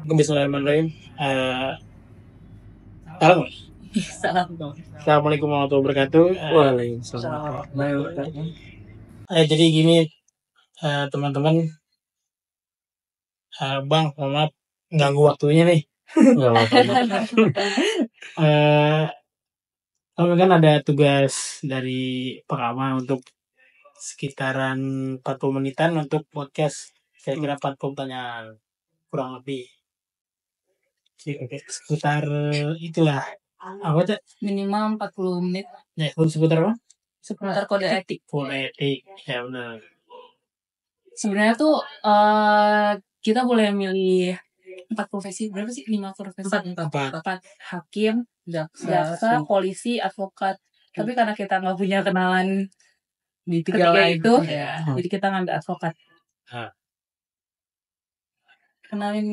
Bismillahirrahmanirrahim. Salam. Salam dong. Assalamualaikum warahmatullahi wabarakatuh. Waalaikumsalam. Jadi gini teman-teman, Bang, mohon maaf ganggu waktunya nih. Nggak apa-apa. Kami kan ada tugas dari Perama untuk sekitaran 40 menitan untuk podcast. Saya kira 40 pertanyaan kurang lebih. Sekitar itulah. Apa tuh? Minimal 40 menit. Ya, seputar apa? Seputar kode etik. Kode etik, ya benar. Sebenarnya tuh kita boleh milih 4 profesi. Berapa sih? 5 profesi. 4. Hakim, jaksa, polisi, advokat. Tapi karena kita nggak punya kenalan di ketiga itu, jadi kita ngambil advokat. Kenalin.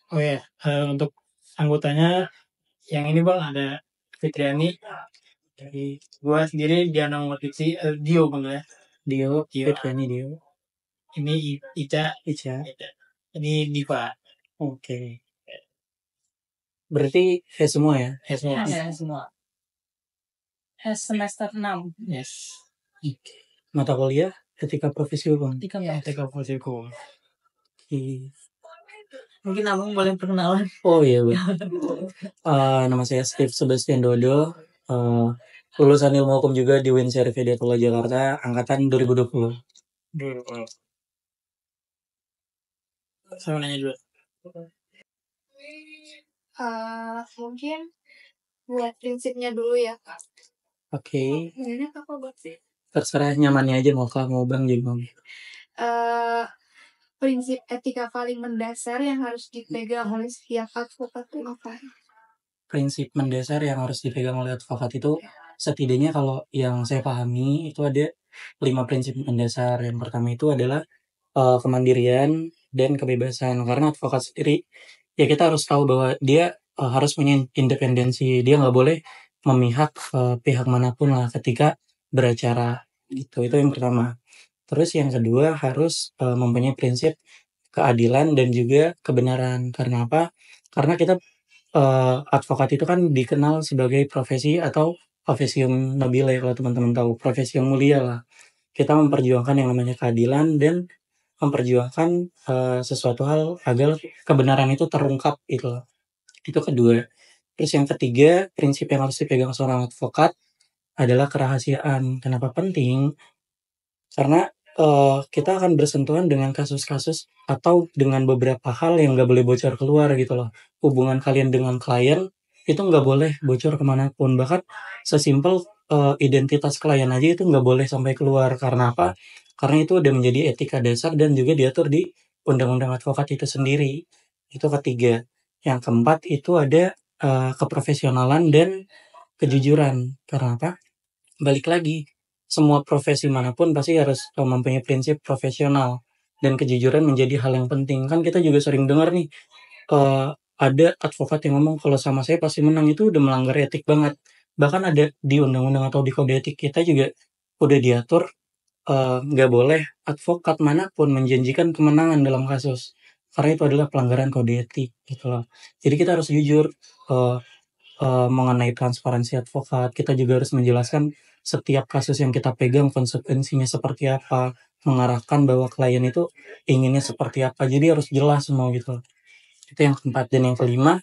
Oh ya, untuk anggotanya yang ini Bang, ada Fitriani. Jadi gua sendiri dia nama Dio Bang ya. Dio. Fitriani Dio. Ini Ica. Ini Diva. Oke. Berarti H semua ya? H semua. H semester 6. Yes. Mata kuliah etika profesi hukum. Etika profesi hukum. Mungkin abang boleh perkenalan. Oh iya Bang. Nama saya Steve Sebastian Dodo. Lulusan ilmu hukum juga di UIN Syarif Hidayatullah Jakarta, angkatan 2020. Saya nanya dulu. Mungkin buat prinsipnya dulu ya Kak. Oke. Sebenarnya Kak buat sih. Terserah nyamannya aja mau Bang jadi mau. Prinsip etika paling mendasar yang harus dipegang oleh setiap advokat itu apa? Prinsip mendasar yang harus dipegang oleh advokat itu setidaknya kalau yang saya pahami itu ada 5 prinsip mendasar. Yang pertama itu adalah kemandirian dan kebebasan. Karena advokat sendiri ya kita harus tahu bahwa dia harus punya independensi. Dia nggak boleh memihak pihak manapun lah ketika beracara gitu. Itu yang pertama. Terus yang kedua harus mempunyai prinsip keadilan dan juga kebenaran. Karena apa? Karena kita advokat itu kan dikenal sebagai profesi atau profesium nobile ya, kalau teman-teman tahu, profesi yang mulia lah. Kita memperjuangkan yang namanya keadilan dan memperjuangkan sesuatu hal agar kebenaran itu terungkap gitu. Itu kedua. Terus yang ketiga, prinsip yang harus dipegang seorang advokat adalah kerahasiaan. Kenapa penting? Karena kita akan bersentuhan dengan kasus-kasus atau dengan beberapa hal yang nggak boleh bocor keluar gitu loh. Hubungan kalian dengan klien itu nggak boleh bocor kemanapun. Bahkan sesimpel identitas klien aja itu nggak boleh sampai keluar. Karena apa? Karena itu udah menjadi etika dasar dan juga diatur di undang-undang advokat itu sendiri. Itu ketiga. Yang keempat itu ada keprofesionalan dan kejujuran. Karena apa? Balik lagi, semua profesi manapun pasti harus mempunyai prinsip profesional dan kejujuran menjadi hal yang penting. Kan kita juga sering dengar nih, ada advokat yang ngomong kalau sama saya pasti menang, itu udah melanggar etik banget. Bahkan ada di undang-undang atau di kode etik kita juga udah diatur nggak boleh advokat manapun menjanjikan kemenangan dalam kasus. Karena itu adalah pelanggaran kode etik gitu loh. Jadi kita harus jujur mengenai transparansi advokat. Kita juga harus menjelaskan setiap kasus yang kita pegang konsekuensinya seperti apa, mengarahkan bahwa klien itu inginnya seperti apa. Jadi harus jelas semua gitu. Itu yang keempat. Dan yang kelima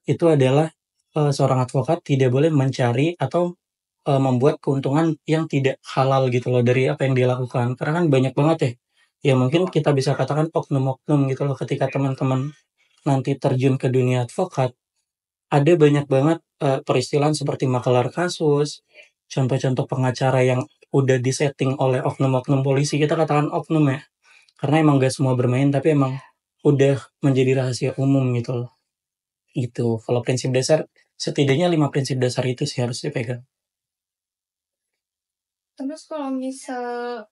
itu adalah seorang advokat tidak boleh mencari atau membuat keuntungan yang tidak halal gitu loh dari apa yang dia lakukan. Karena kan banyak banget ya mungkin kita bisa katakan oknum-oknum gitu loh ketika teman-teman nanti terjun ke dunia advokat. Ada banyak banget peristilaan seperti makelar kasus, contoh-contoh pengacara yang udah disetting oleh oknum-oknum polisi. Kita katakan oknum ya, karena emang gak semua bermain, tapi emang udah menjadi rahasia umum gitu loh. Gitu. Kalau prinsip dasar, setidaknya 5 prinsip dasar itu sih harus dipegang. Terus kalau misal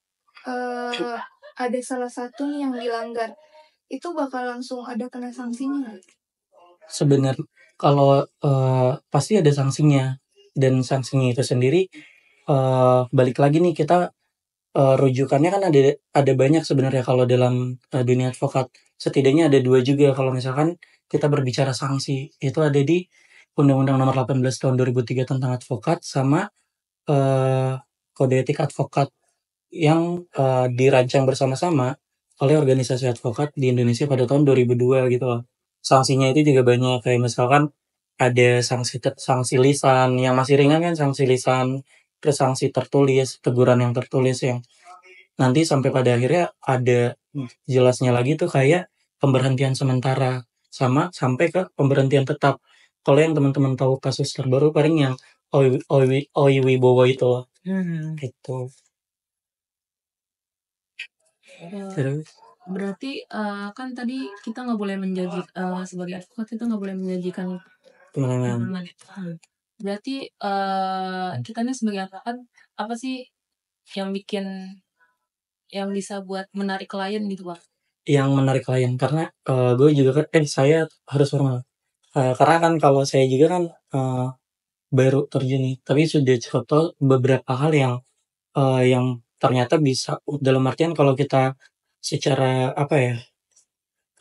ada salah satu nih yang dilanggar, itu bakal langsung ada kena sanksinya? Sebenarnya kalau pasti ada sanksinya, dan sanksinya itu sendiri balik lagi nih kita rujukannya kan ada banyak sebenarnya kalau dalam dunia advokat. Setidaknya ada 2 juga. Kalau misalkan kita berbicara sanksi itu ada di Undang-Undang Nomor 18 Tahun 2003 tentang advokat sama kode etik advokat yang dirancang bersama-sama oleh organisasi advokat di Indonesia pada tahun 2002 gitu loh. Sanksinya itu juga banyak, kayak misalkan ada sanksi lisan yang masih ringan kan, sanksi lisan, terus sanksi tertulis, teguran yang tertulis yang nanti sampai pada akhirnya ada jelasnya lagi tuh kayak pemberhentian sementara sama sampai ke pemberhentian tetap. Kalau yang teman-teman tahu kasus terbaru paling yang Oi Wibowo itu loh. Gitu. Terus Berarti kan tadi kita nggak boleh menjanji sebagai advokat itu nggak boleh menjanjikan kemenangan. Berarti kita nih sebagai advokat apa sih yang bikin yang bisa buat menarik klien gitu Bang? Yang menarik klien karena gue juga kan saya harus formal. Karena kan kalau saya juga kan baru terjun nih, tapi sudah cukup tahu beberapa hal yang ternyata bisa dalam artian kalau kita secara apa ya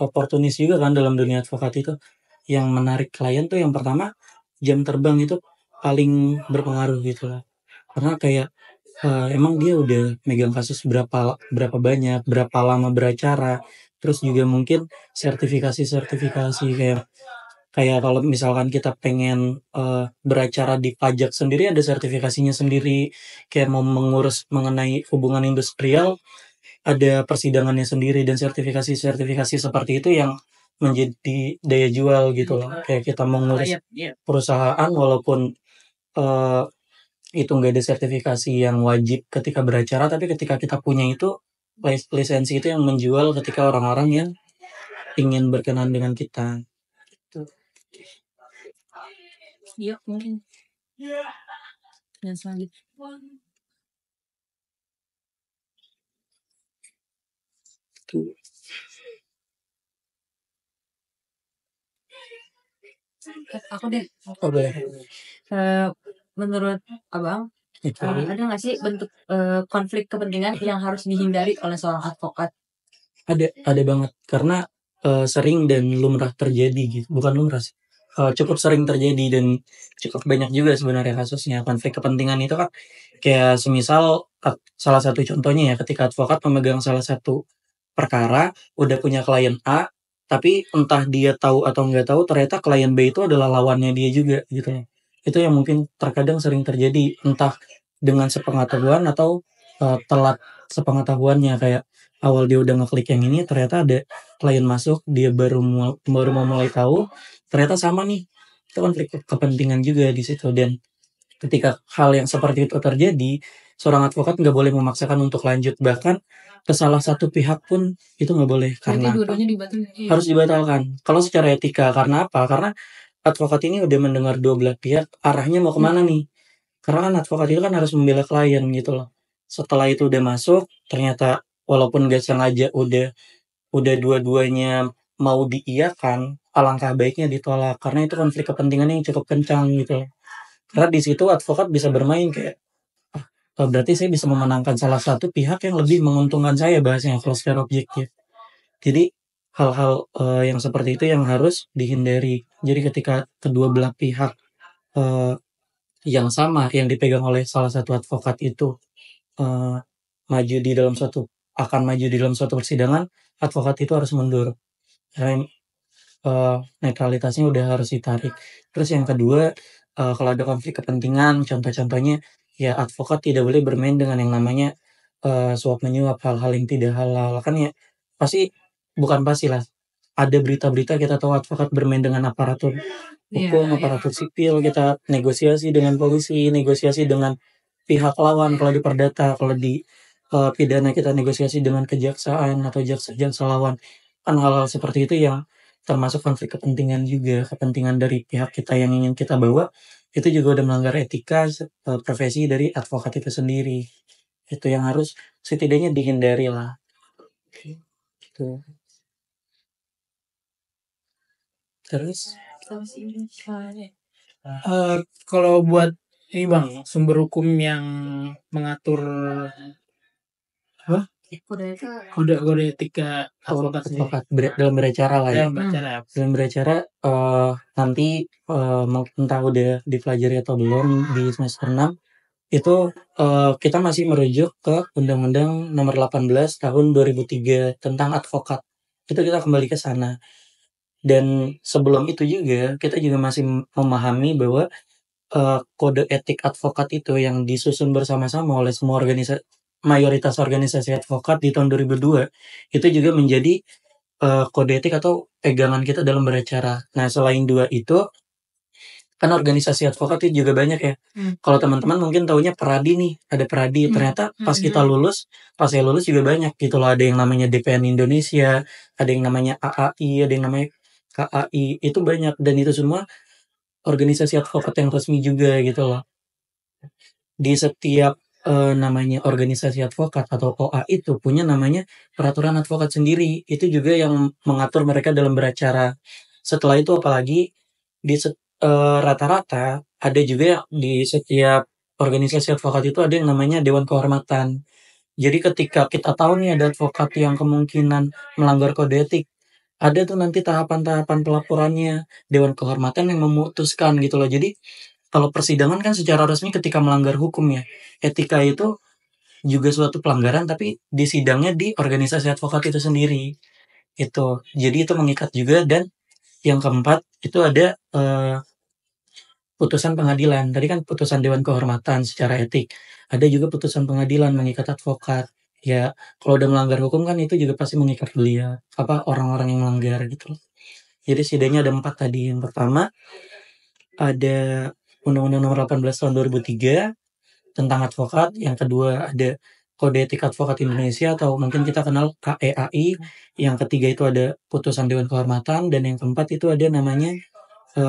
oportunis juga kan dalam dunia advokat itu yang menarik klien tuh yang pertama jam terbang itu paling berpengaruh gitu lah karena kayak emang dia udah megang kasus berapa banyak berapa lama beracara terus juga mungkin sertifikasi kayak kayak kalau misalkan kita pengen beracara di pajak sendiri ada sertifikasinya sendiri kayak mau mengurus mengenai hubungan industrial ada persidangannya sendiri dan sertifikasi seperti itu yang menjadi daya jual gitu loh. Kayak kita mengurus perusahaan walaupun itu nggak ada sertifikasi yang wajib ketika beracara, tapi ketika kita punya itu lisensi itu yang menjual ketika orang-orang yang ingin berkenan dengan kita. Iya mungkin. Dan selanjutnya. Aku deh. Menurut Abang, ada nggak sih bentuk konflik kepentingan yang harus dihindari oleh seorang advokat? Ada banget karena sering dan lumrah terjadi gitu. Bukan lumrah sih. Cukup sering terjadi dan cukup banyak juga sebenarnya kasusnya konflik kepentingan itu kan kayak semisal salah satu contohnya ya ketika advokat memegang salah satu perkara udah punya klien A tapi entah dia tahu atau nggak tahu ternyata klien B itu adalah lawannya dia juga gitu ya itu yang mungkin terkadang sering terjadi entah dengan sepengetahuan atau telat sepengetahuannya kayak awal dia udah ngeklik yang ini ternyata ada klien masuk dia baru mau mulai tahu ternyata sama nih itu konflik kepentingan juga di situ dan ketika hal yang seperti itu terjadi seorang advokat nggak boleh memaksakan untuk lanjut bahkan ke salah satu pihak pun itu nggak boleh karena harus dibatalkan kalau secara etika karena apa karena advokat ini udah mendengar dua belah pihak arahnya mau kemana nih karena kan advokat itu kan harus membela klien gitu loh setelah itu udah masuk ternyata walaupun gak sengaja udah dua-duanya mau diiyakan alangkah baiknya ditolak karena itu konflik kepentingannya yang cukup kencang gitu loh karena di situ advokat bisa bermain kayak berarti saya bisa memenangkan salah satu pihak yang lebih menguntungkan saya bahasanya kalau secara objektif. Jadi hal-hal yang seperti itu yang harus dihindari. Jadi ketika kedua belah pihak yang sama yang dipegang oleh salah satu advokat itu maju di dalam suatu persidangan, advokat itu harus mundur. Karena netralitasnya udah harus ditarik. Terus yang kedua, kalau ada konflik kepentingan, contoh-contohnya ya advokat tidak boleh bermain dengan yang namanya suap menyuap hal-hal yang tidak halal kan ya pasti bukan pasti lah ada berita-berita kita tahu advokat bermain dengan aparatur hukum aparatur sipil kita negosiasi dengan polisi negosiasi dengan pihak lawan kalau di perdata kalau di pidana kita negosiasi dengan kejaksaan atau jaksa lawan kan hal-hal seperti itu yang termasuk konflik kepentingan juga kepentingan dari pihak kita yang ingin kita bawa itu juga udah melanggar etika profesi dari advokat itu sendiri itu yang harus setidaknya dihindari lah gitu. Terus kalau buat ini bang sumber hukum yang mengatur Kode etika advokat sendiri. Advokat dalam beracara lah ya. Dalam beracara. Dalam beracara nanti mungkin entah udah dipelajari atau belum di semester 6 itu kita masih merujuk ke Undang-Undang Nomor 18 Tahun 2003 tentang advokat. Itu kita kembali ke sana. Dan sebelum itu juga kita juga masih memahami bahwa kode etik advokat itu yang disusun bersama-sama oleh semua mayoritas organisasi advokat di tahun 2002 itu juga menjadi kode etik atau pegangan kita dalam beracara. Nah, selain dua itu kan organisasi advokat itu juga banyak ya. Kalau teman-teman mungkin taunya Peradi nih, ada Peradi. Ternyata pas kita lulus, pas saya lulus juga banyak gitu loh. Ada yang namanya DPN Indonesia, ada yang namanya AAI, ada yang namanya KAI. Itu banyak dan itu semua organisasi advokat yang resmi juga gitu loh. Di setiap namanya organisasi advokat atau OA itu punya namanya peraturan advokat sendiri. Itu juga yang mengatur mereka dalam beracara. Setelah itu apalagi di rata-rata ada juga di setiap organisasi advokat itu ada yang namanya Dewan Kehormatan. Jadi ketika kita tahu nih ada advokat yang kemungkinan melanggar kode etik, ada tuh nanti tahapan-tahapan pelaporannya, Dewan Kehormatan yang memutuskan gitu loh. Jadi kalau persidangan kan secara resmi ketika melanggar hukum ya. Etika itu juga suatu pelanggaran tapi disidangnya di organisasi advokat itu sendiri. Itu. Jadi itu mengikat juga dan yang keempat itu ada putusan pengadilan. Tadi kan putusan Dewan Kehormatan secara etik. Ada juga putusan pengadilan mengikat advokat. Ya, kalau udah melanggar hukum kan itu juga pasti mengikat dia. Orang-orang yang melanggar gitu. Jadi setidaknya ada 4 tadi. Yang pertama ada Undang-Undang Nomor 18 Tahun 2003 tentang advokat. Yang kedua ada Kode Etik Advokat Indonesia atau mungkin kita kenal KEAI. Yang ketiga itu ada putusan Dewan Kehormatan dan yang keempat itu ada namanya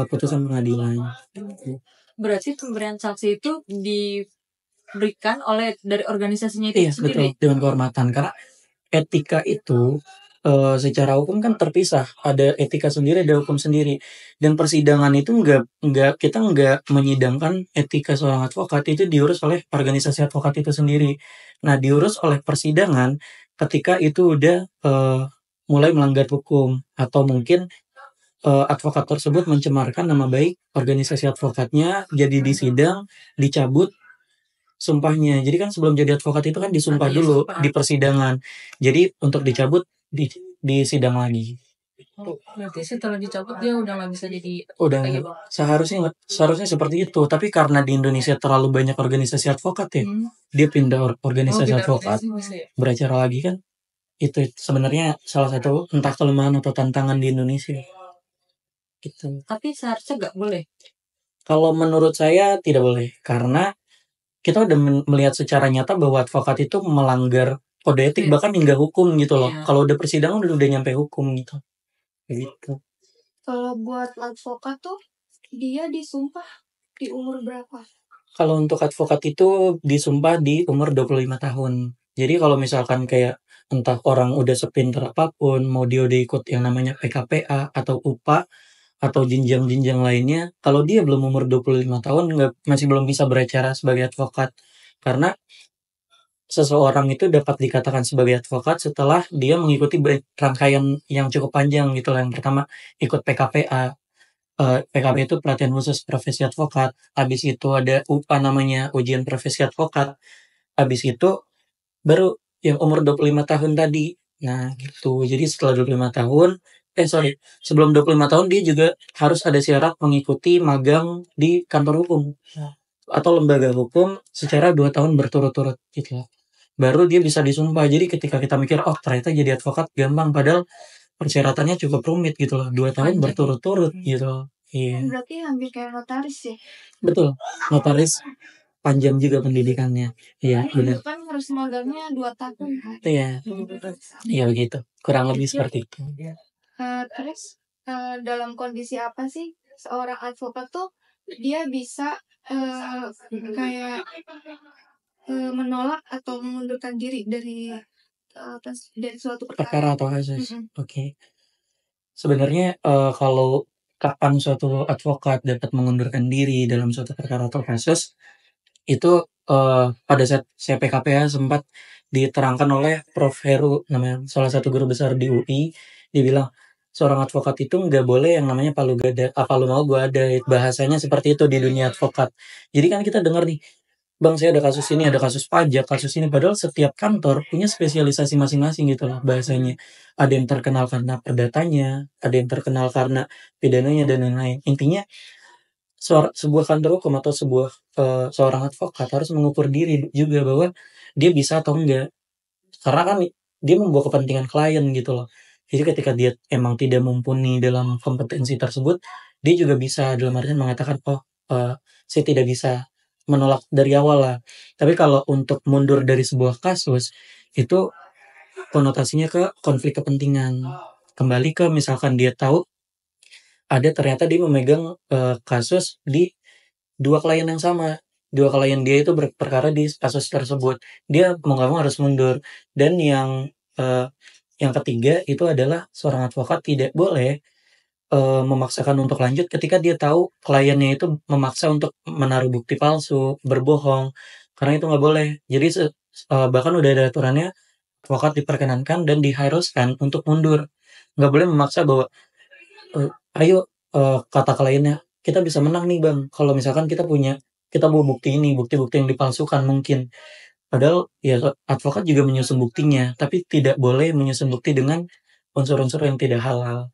putusan pengadilan. Berarti pemberian sanksi itu diberikan oleh dari organisasinya itu Iya, sendiri. betul, Dewan Kehormatan. Karena etika itu secara hukum kan terpisah. Ada etika sendiri, ada hukum sendiri. Dan persidangan itu kita nggak menyidangkan etika seorang advokat, itu diurus oleh organisasi advokat itu sendiri. Nah, diurus oleh persidangan ketika itu udah mulai melanggar hukum atau mungkin advokat tersebut mencemarkan nama baik organisasi advokatnya, jadi disidang, dicabut sumpahnya. Jadi kan sebelum jadi advokat itu kan disumpah dulu di persidangan. Jadi untuk dicabut di sidang lagi. Berarti setelah dicabut dia udah nggak bisa jadi. Udah seharusnya seperti itu. Tapi karena di Indonesia terlalu banyak organisasi advokat ya, dia pindah organisasi advokat, beracara lagi kan. Itu sebenarnya salah satu entah kelemahan atau tantangan di Indonesia. Gitu. Tapi seharusnya nggak boleh. Kalau menurut saya tidak boleh karena kita udah melihat secara nyata bahwa advokat itu melanggar kode etik bahkan hingga hukum gitu loh. Kalau udah persidangan udah nyampe hukum gitu. Gitu. Kalau buat advokat tuh dia disumpah di umur berapa? Kalau untuk advokat itu disumpah di umur 25 tahun. Jadi kalau misalkan kayak entah orang udah sepinter apapun, mau dia udah ikut yang namanya PKPA atau UPA atau jenjang-jenjang lainnya, kalau dia belum umur 25 tahun masih belum bisa beracara sebagai advokat. Karena seseorang itu dapat dikatakan sebagai advokat setelah dia mengikuti rangkaian yang cukup panjang gitu lah. Yang pertama ikut PKPA. PKPA itu pelatihan khusus profesi advokat. Habis itu ada UPA namanya ujian profesi advokat. Habis itu baru yang umur 25 tahun tadi. Nah gitu. Jadi setelah 25 tahun sebelum 25 tahun dia juga harus ada syarat mengikuti magang di kantor hukum atau lembaga hukum secara 2 tahun berturut-turut gitu. Baru dia bisa disumpah. Jadi ketika kita mikir ternyata jadi advokat gampang, padahal persyaratannya cukup rumit gitu loh. 2 tahun berturut-turut gitu. Iya. Berarti hampir kayak notaris ya? Betul, notaris panjang juga pendidikannya. Iya, benar. Kan harus magangnya 2 tahun kan? Iya begitu. Kurang lebih seperti itu. Terus dalam kondisi apa sih seorang advokat tuh dia bisa kayak menolak atau mengundurkan diri dari suatu perkara atau kasus? Oke. Sebenarnya kalau kapan suatu advokat dapat mengundurkan diri dalam suatu perkara atau kasus itu pada saat saya PKPA sempat diterangkan oleh Prof. Heru, namanya salah satu guru besar di UI. Dia bilang seorang advokat itu nggak boleh yang namanya palu gada, apa lu mau gua ada. Bahasanya seperti itu di dunia advokat. Jadi kan kita dengar nih, bang saya ada kasus ini, ada kasus pajak, kasus ini, padahal setiap kantor punya spesialisasi masing-masing gitu loh bahasanya. Ada yang terkenal karena perdatanya, ada yang terkenal karena pidananya dan lain-lain. Intinya sebuah kantor hukum atau seorang advokat harus mengukur diri juga bahwa dia bisa atau enggak, karena kan dia membawa kepentingan klien gitu loh. Jadi ketika dia emang tidak mumpuni dalam kompetensi tersebut, dia juga bisa dalam artian mengatakan, oh saya tidak bisa, menolak dari awal lah. Tapi kalau untuk mundur dari sebuah kasus, itu konotasinya ke konflik kepentingan. Kembali ke misalkan dia tahu ada ternyata dia memegang kasus di dua klien yang sama. Dua klien dia itu berperkara di kasus tersebut. Dia mau nggak mau harus mundur. Dan yang ketiga itu adalah seorang advokat tidak boleh memaksakan untuk lanjut ketika dia tahu kliennya itu memaksa untuk menaruh bukti palsu, berbohong. Karena itu nggak boleh. Jadi bahkan udah ada aturannya, advokat diperkenankan dan diharuskan untuk mundur. Nggak boleh memaksa bahwa ayo kata kliennya, kita bisa menang nih bang kalau misalkan kita bawa bukti ini, bukti-bukti yang dipalsukan mungkin. Padahal ya advokat juga menyusun buktinya, tapi tidak boleh menyusun bukti dengan unsur-unsur yang tidak halal.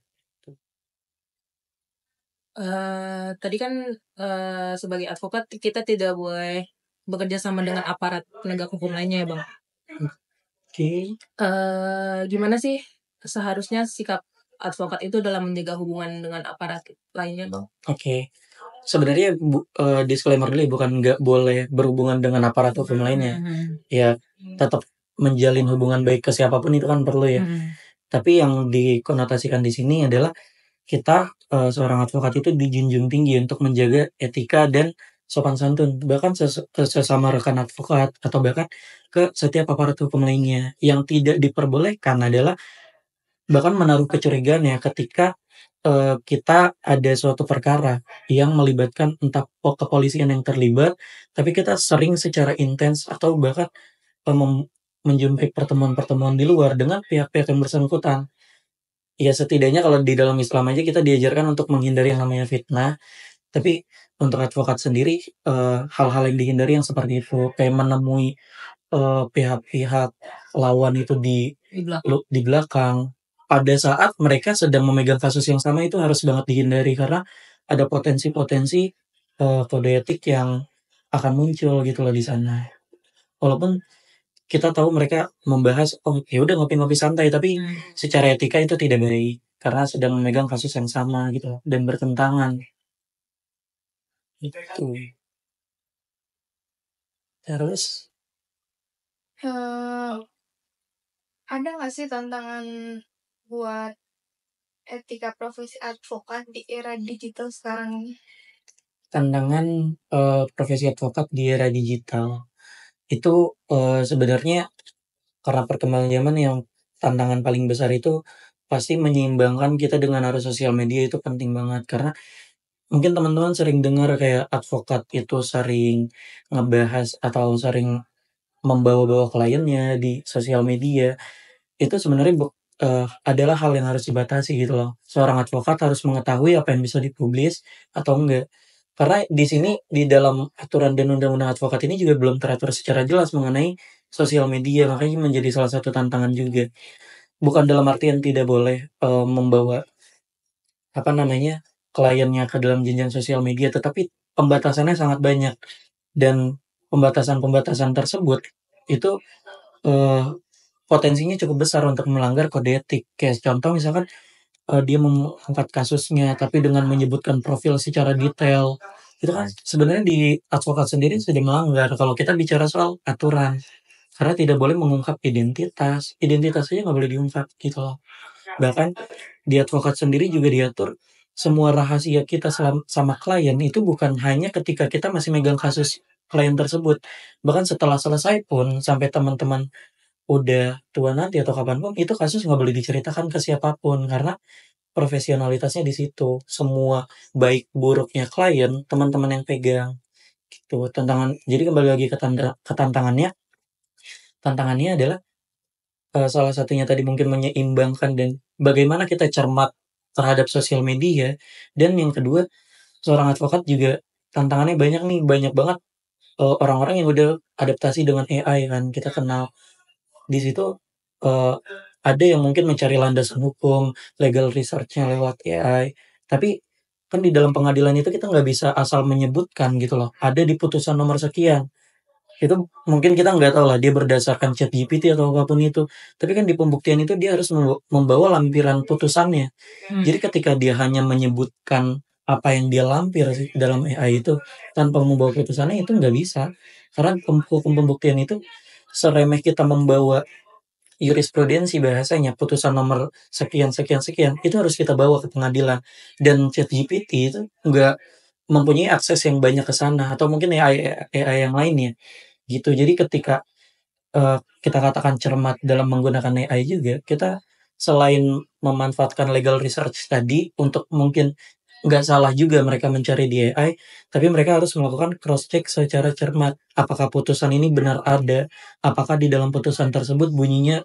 Tadi kan sebagai advokat kita tidak boleh bekerja sama dengan aparat penegak hukum lainnya ya bang. Oke. Gimana sih seharusnya sikap advokat itu dalam menjaga hubungan dengan aparat lainnya bang? Oke. Sebenarnya disclaimer dulu, bukan nggak boleh berhubungan dengan aparat hukum lainnya. Ya tetap menjalin hubungan baik ke siapapun itu kan perlu ya. Tapi yang dikonotasikan di sini adalah kita seorang advokat itu dijunjung tinggi untuk menjaga etika dan sopan santun, bahkan sesama rekan advokat atau bahkan ke setiap aparat hukum lainnya. Yang tidak diperbolehkan adalah bahkan menaruh kecurigaan ya ketika kita ada suatu perkara yang melibatkan entah kepolisian yang terlibat, tapi kita sering secara intens atau bahkan menjumpai pertemuan-pertemuan di luar dengan pihak-pihak yang bersangkutan. Ya setidaknya kalau di dalam Islam aja kita diajarkan untuk menghindari yang namanya fitnah. Tapi untuk advokat sendiri hal-hal yang dihindari yang seperti itu, kayak menemui pihak-pihak lawan itu di belakang pada saat mereka sedang memegang kasus yang sama, itu harus banget dihindari karena ada potensi-potensi kode etik yang akan muncul gitu loh di sana. Walaupun kita tahu mereka membahas, oh ya udah ngopi-ngopi santai, tapi secara etika itu tidak baik karena sedang memegang kasus yang sama gitu dan bertentangan. Itu. Terus ada nggak sih tantangan buat etika profesi advokat di era digital sekarang ini? Tantangan profesi advokat di era digital itu sebenarnya karena perkembangan zaman, yang tantangan paling besar itu pasti menyeimbangkan kita dengan arus sosial media. Itu penting banget karena mungkin teman-teman sering dengar kayak advokat itu sering ngebahas atau sering membawa-bawa kliennya di sosial media. Itu sebenarnya adalah hal yang harus dibatasi gitu loh. Seorang advokat harus mengetahui apa yang bisa dipublis atau enggak. Karena di sini di dalam aturan dan undang-undang advokat ini juga belum teratur secara jelas mengenai sosial media, makanya menjadi salah satu tantangan juga. Bukan dalam artian tidak boleh membawa kliennya ke dalam jenjang sosial media, tetapi pembatasannya sangat banyak, dan pembatasan-pembatasan tersebut itu potensinya cukup besar untuk melanggar kode etik. Kayak contoh misalkan dia mengangkat kasusnya tapi dengan menyebutkan profil secara detail, itu kan sebenarnya di advokat sendiri sudah melanggar kalau kita bicara soal aturan, karena tidak boleh mengungkap identitas saja nggak boleh diungkap gitu loh. Bahkan di advokat sendiri juga diatur semua rahasia kita sama klien itu bukan hanya ketika kita masih megang kasus klien tersebut, bahkan setelah selesai pun sampai teman-teman udah tua nanti atau kapanpun, itu kasus nggak boleh diceritakan ke siapapun karena profesionalitasnya di situ. Semua baik buruknya klien teman-teman yang pegang gitu. Jadi kembali lagi ke tantangannya, tantangannya adalah salah satunya tadi mungkin menyeimbangkan dan bagaimana kita cermat terhadap sosial media, dan yang kedua seorang advokat juga tantangannya banyak banget orang-orang yang udah adaptasi dengan AI kan. Kita kenal di situ ada yang mungkin mencari landasan hukum, legal research-nya lewat AI. Tapi kan di dalam pengadilan itu kita nggak bisa asal menyebutkan gitu loh. Ada di putusan nomor sekian. Itu mungkin kita nggak tahu lah dia berdasarkan ChatGPT atau apapun itu. Tapi kan di pembuktian itu dia harus membawa lampiran putusannya. Jadi ketika dia hanya menyebutkan apa yang dia lampir dalam AI itu tanpa membawa putusannya, itu nggak bisa. Karena hukum pembuktian itu seremeh kita membawa jurisprudensi bahasanya putusan nomor sekian sekian sekian itu harus kita bawa ke pengadilan, dan ChatGPT itu nggak mempunyai akses yang banyak ke sana, atau mungkin AI yang lainnya gitu. Jadi ketika kita katakan cermat dalam menggunakan AI juga, kita selain memanfaatkan legal research tadi untuk mungkin nggak salah juga mereka mencari di AI, tapi mereka harus melakukan cross check secara cermat. Apakah putusan ini benar ada? Apakah di dalam putusan tersebut bunyinya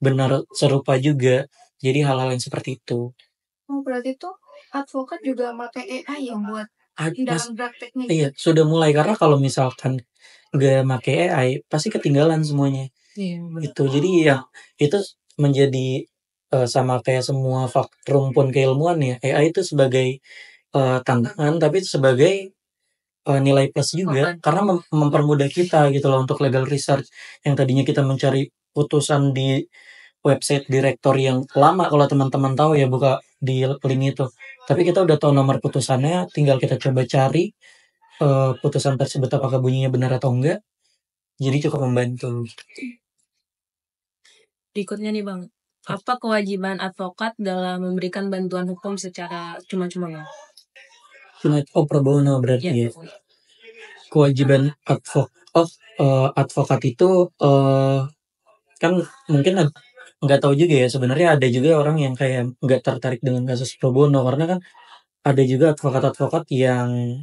benar serupa juga? Jadi hal-hal yang seperti itu. Oh, berarti tuh advokat juga pakai AI yang buat Mas, dalam prakteknya. iya sudah mulai, karena kalau misalkan nggak pakai AI pasti ketinggalan semuanya. Itu jadi ya itu menjadi sama kayak semua rumpun keilmuan ya, AI itu sebagai tantangan tapi sebagai nilai plus juga, karena mempermudah kita gitu loh untuk legal research. Yang tadinya kita mencari putusan di website direktor yang lama, kalau teman-teman tahu ya, buka di link itu. Tapi kita udah tahu nomor putusannya, tinggal kita coba cari putusan tersebut apakah bunyinya benar atau enggak. Jadi cukup membantu. Berikutnya nih Bang, apa kewajiban advokat dalam memberikan bantuan hukum secara cuma-cuma? Oh, pro bono berarti ya. Kewajiban advokat itu kan mungkin nggak tahu juga ya, sebenarnya ada juga orang yang kayak nggak tertarik dengan kasus pro bono, karena kan ada juga advokat-advokat yang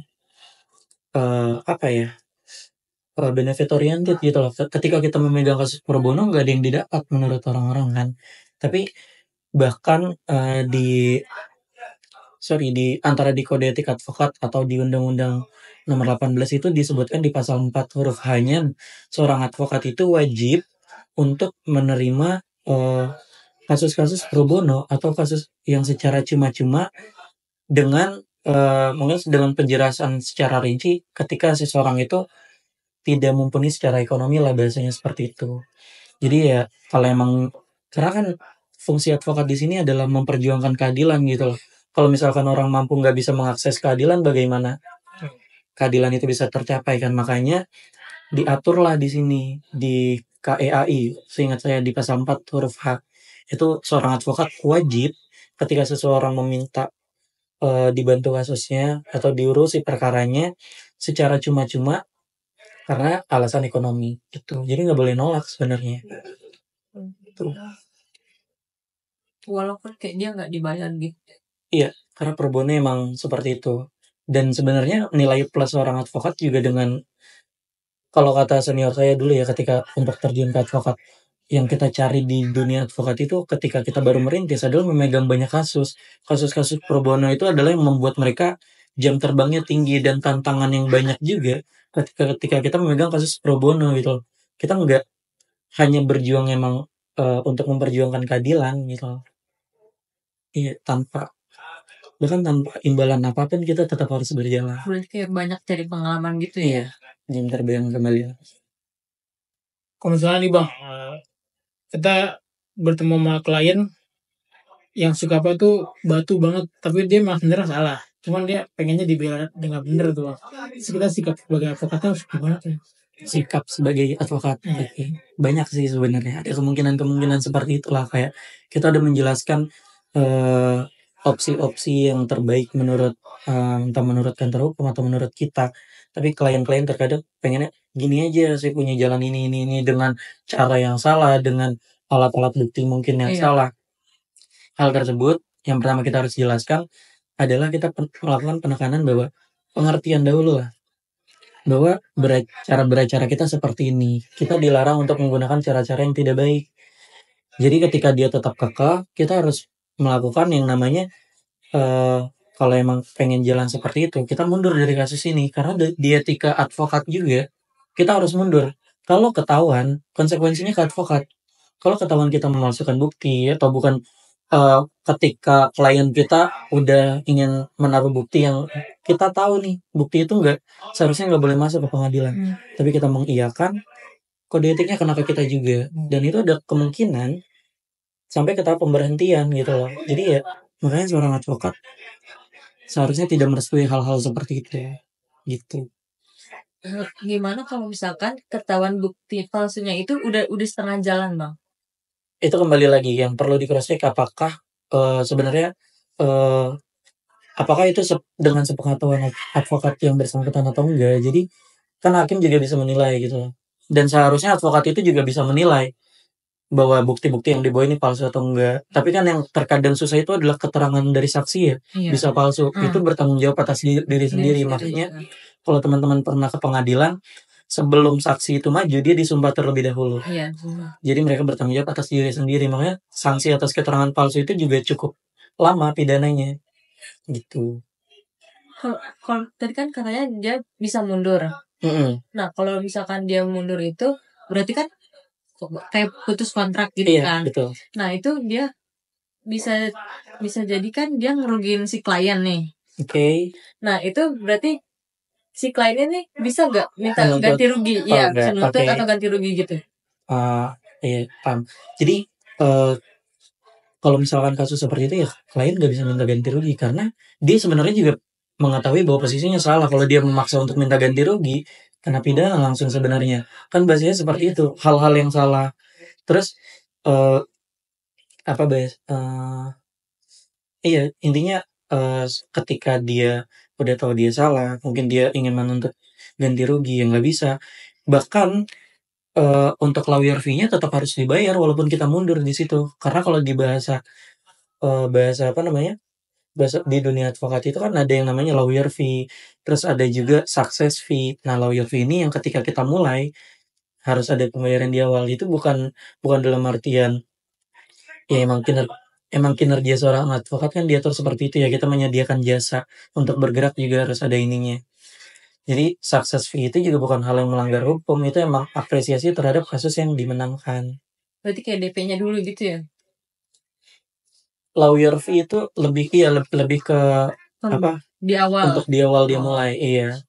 apa ya, benefit oriented gitu loh. Ketika kita memegang kasus pro bono nggak ada yang didapat menurut orang-orang kan. Tapi bahkan di antara di kode etik advokat atau di undang-undang nomor 18 itu disebutkan di pasal 4 huruf H-nya, seorang advokat itu wajib untuk menerima kasus-kasus pro bono atau kasus yang secara cuma-cuma dengan mungkin dengan penjelasan secara rinci ketika seseorang itu tidak mumpuni secara ekonomi lah, bahasanya seperti itu. Jadi ya kalau emang, karena kan fungsi advokat di sini adalah memperjuangkan keadilan gitu loh. Kalau misalkan orang mampu nggak bisa mengakses keadilan, bagaimana keadilan itu bisa tercapai kan? Makanya diaturlah di sini di KEAI, seingat saya di pasal 4 huruf H, itu seorang advokat wajib ketika seseorang meminta dibantu kasusnya atau diurusi perkaranya secara cuma-cuma karena alasan ekonomi gitu. Jadi nggak boleh nolak sebenarnya. Tuh. Walaupun kayak dia nggak dibayar gitu. Iya, karena pro bono emang seperti itu. Dan sebenarnya nilai plus seorang advokat juga dengan, kalau kata senior saya dulu ya, ketika untuk terjun ke advokat, yang kita cari di dunia advokat itu ketika kita baru merintis adalah memegang banyak kasus. Kasus-kasus pro bono itu adalah yang membuat mereka jam terbangnya tinggi dan tantangan yang banyak juga ketika kita memegang kasus pro bono gitu. Kita nggak hanya berjuang emang untuk memperjuangkan keadilan gitu. Iya, bahkan tanpa imbalan apapun kita tetap harus berjalan. Berarti kayak banyak cari pengalaman gitu ya. Iya, jam terbang kembali. Kalau misalnya nih Bang, kita bertemu sama klien yang suka apa tuh batu banget, tapi dia mah sebenarnya salah. Cuman dia pengennya dibela dengan bener tuh Bang. Terus kita sikap sebagai advokatnya harus gimana tuh? Sikap sebagai advokat banyak sih sebenarnya, ada kemungkinan seperti itulah, kayak kita udah menjelaskan opsi-opsi yang terbaik menurut entah menurut kantor hukum atau menurut kita, tapi klien-klien terkadang pengennya gini aja, saya punya jalan ini dengan cara yang salah, dengan alat-alat bukti mungkin yang salah. Hal tersebut yang pertama kita harus jelaskan adalah kita melakukan penekanan bahwa pengertian dahulu lah. bahwa cara beracara kita seperti ini. Kita dilarang untuk menggunakan cara-cara yang tidak baik. Jadi ketika dia tetap kekeh, kita harus melakukan yang namanya kalau emang pengen jalan seperti itu, kita mundur dari kasus ini. Karena di etika advokat juga, kita harus mundur. Kalau ketahuan, konsekuensinya ke advokat. Kalau ketahuan kita memalsukan bukti atau bukan ketika klien kita udah ingin menaruh bukti yang kita tahu nih bukti itu seharusnya nggak boleh masuk ke pengadilan, tapi kita mengiyakan, kode etiknya kena ke kita juga, dan itu ada kemungkinan sampai ke tahap pemberhentian gitu loh. Jadi ya makanya seorang advokat seharusnya tidak merestui hal-hal seperti itu ya, gitu. Gimana kalau misalkan ketahuan bukti palsunya itu udah setengah jalan, Bang? Itu kembali lagi yang perlu di cross check, apakah sebenarnya apakah itu dengan sepengetahuan advokat yang bersangkutan atau enggak. Jadi kan hakim juga bisa menilai gitu loh. Dan seharusnya advokat itu juga bisa menilai bahwa bukti-bukti yang dibawa ini palsu atau enggak. Tapi kan yang terkadang susah itu adalah keterangan dari saksi ya, bisa palsu. Itu bertanggung jawab atas diri sendiri. Makanya kalau teman-teman pernah ke pengadilan, sebelum saksi itu maju, dia disumpah terlebih dahulu. Jadi mereka bertanggung jawab atas diri sendiri. Makanya sanksi atas keterangan palsu itu juga cukup lama pidananya. Gitu. Kalau tadi kan katanya dia bisa mundur. Nah, kalau misalkan dia mundur itu berarti kan kayak putus kontrak gitu kan. Betul. Nah, itu dia bisa jadi kan dia ngerugiin si klien nih. Oke. Nah, itu berarti si kliennya nih bisa nggak minta ganti rugi? Iya, bisa nuntut atau ganti rugi gitu. Iya, paham. Jadi kalau misalkan kasus seperti itu ya klien nggak bisa minta ganti rugi karena dia sebenarnya juga mengetahui bahwa posisinya salah. Kalau dia memaksa untuk minta ganti rugi, kena pidana langsung sebenarnya. Kan bahasanya seperti itu, hal-hal yang salah. Terus iya, intinya ketika dia udah tahu dia salah, mungkin dia ingin menuntut ganti rugi yang nggak bisa. Bahkan untuk lawyer fee-nya tetap harus dibayar walaupun kita mundur di situ. Karena kalau di bahasa bahasa di dunia advokat itu kan ada yang namanya lawyer fee, terus ada juga success fee. Nah, lawyer fee ini yang ketika kita mulai harus ada pembayaran di awal. Itu bukan dalam artian ya emang kinerja seorang advokat kan diatur seperti itu ya, kita menyediakan jasa untuk bergerak juga harus ada ininya. Jadi success fee itu juga bukan hal yang melanggar hukum, itu emang apresiasi terhadap kasus yang dimenangkan. Berarti kayak DP-nya dulu gitu ya? Lawyer fee itu lebih ke di awal. Untuk di awal dia mulai, iya.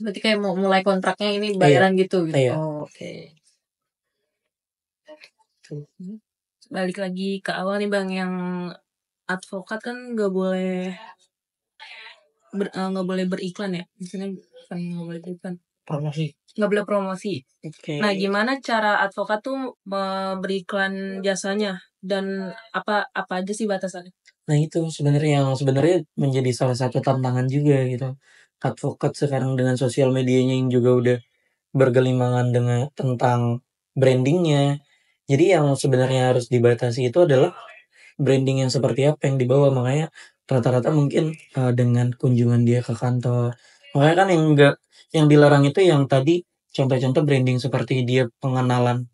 Berarti kayak mau mulai kontraknya ini bayaran gitu. Iya. Oke. Balik lagi ke awal nih Bang, yang advokat kan nggak boleh beriklan ya, misalnya nggak boleh beriklan, nggak boleh promosi. Nah, gimana cara advokat tuh beriklan jasanya dan apa aja sih batasannya? Nah, itu sebenarnya menjadi salah satu tantangan juga gitu. Advokat sekarang dengan sosial medianya yang juga udah bergelimangan dengan tentang brandingnya. Jadi yang sebenarnya harus dibatasi itu adalah branding yang seperti apa yang dibawa. Makanya rata-rata mungkin dengan kunjungan dia ke kantor. Makanya kan yang dilarang itu yang tadi contoh-contoh branding seperti dia pengenalan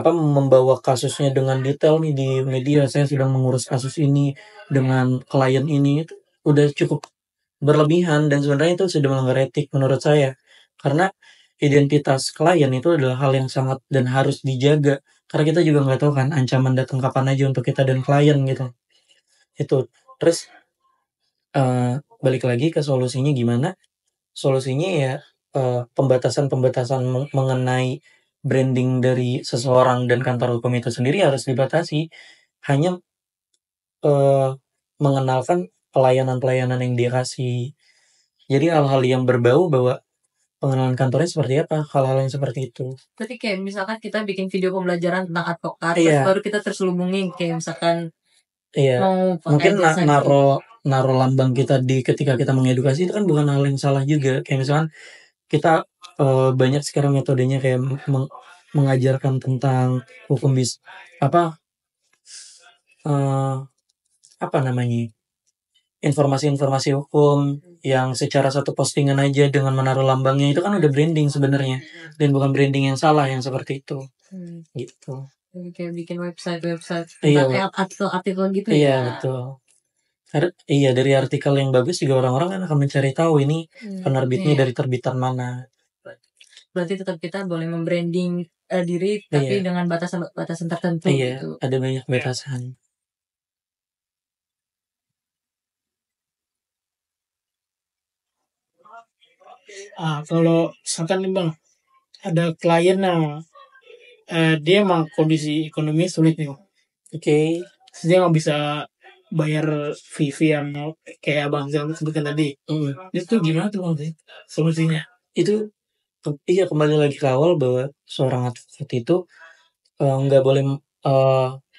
membawa kasusnya dengan detail nih di media, saya sedang mengurus kasus ini dengan klien ini, itu udah cukup berlebihan dan sebenarnya itu sudah melanggar etik menurut saya. Karena identitas klien itu adalah hal yang sangat dan harus dijaga. Karena kita juga nggak tahu kan ancaman datang kapan aja untuk kita dan klien gitu. Itu. Terus balik lagi ke solusinya gimana? Solusinya ya pembatasan mengenai branding dari seseorang dan kantor hukum itu sendiri harus dibatasi. Hanya mengenalkan pelayanan-pelayanan yang dia kasih. Jadi hal-hal yang berbau bahwa pengenalan kantornya seperti apa, hal-hal yang seperti itu. Berarti kayak misalkan kita bikin video pembelajaran tentang advokat, terus baru kita terselubungin kayak misalkan mau mungkin naruh lambang kita ketika kita mengedukasi itu kan bukan hal yang salah juga. Kayak misalkan kita banyak sekarang metodenya kayak mengajarkan tentang hukum informasi-informasi hukum yang secara satu postingan aja dengan menaruh lambangnya itu kan udah branding sebenarnya, dan bukan branding yang salah yang seperti itu gitu. Kayak bikin website Iya, tentang artikel gitu iya ya. betul. Karena iya dari artikel yang bagus juga orang-orang kan akan mencari tahu ini penerbitnya dari terbitan mana. Berarti tetap kita boleh membranding diri tapi dengan batasan tertentu Iya, gitu. ada banyak batasan. Kalau misalkan nih bang, ada klien dia emang kondisi ekonomi sulit nih, Oke. dia nggak bisa bayar fee yang kayak abang sebutkan tadi. Itu gimana tuh bang sih solusinya? Itu iya kembali lagi ke awal bahwa seorang advokat itu nggak boleh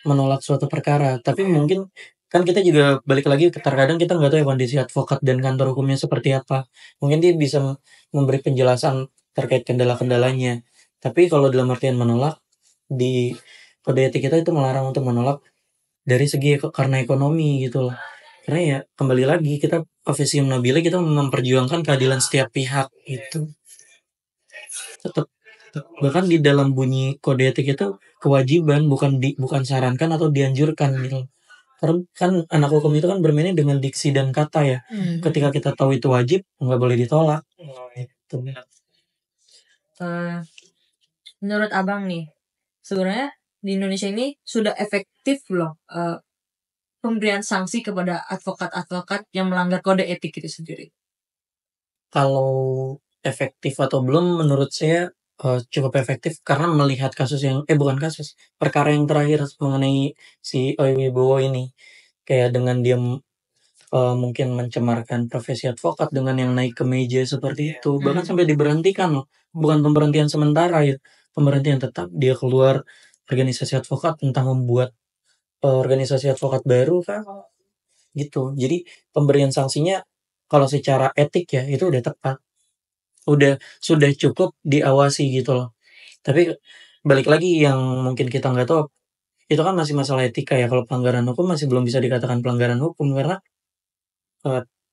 menolak suatu perkara, tapi mungkin kan kita juga balik lagi terkadang kita nggak tahu ya kondisi advokat dan kantor hukumnya seperti apa. Mungkin dia bisa memberi penjelasan terkait kendala-kendalanya, tapi kalau dalam artian menolak, di kode etik kita itu melarang untuk menolak dari segi karena ekonomi gitu loh. Karena ya kembali lagi kita officium nobile, kita memperjuangkan keadilan setiap pihak itu. Tetap bahkan di dalam bunyi kode etik itu kewajiban, bukan sarankan atau dianjurkan gitu. Karena kan anak hukum itu kan bermainnya dengan diksi dan kata ya. Ketika kita tahu itu wajib, nggak boleh ditolak. Gitu. Menurut abang nih, sebenarnya di Indonesia ini sudah efektif belum pemberian sanksi kepada advokat-advokat yang melanggar kode etik itu sendiri? Kalau efektif atau belum, menurut saya cukup efektif karena melihat kasus yang perkara yang terakhir mengenai si Oi Wibowo ini, kayak dengan dia mungkin mencemarkan profesi advokat dengan yang naik ke meja seperti itu, bahkan sampai diberhentikan loh, bukan pemberhentian sementara ya, pemberhentian tetap, dia keluar organisasi advokat tentang membuat organisasi advokat baru kan gitu. Jadi pemberian sanksinya kalau secara etik ya itu udah tepat, sudah cukup diawasi gitu loh. Tapi balik lagi yang mungkin kita nggak tahu, itu kan masih masalah etika ya. Kalau pelanggaran hukum masih belum bisa dikatakan pelanggaran hukum karena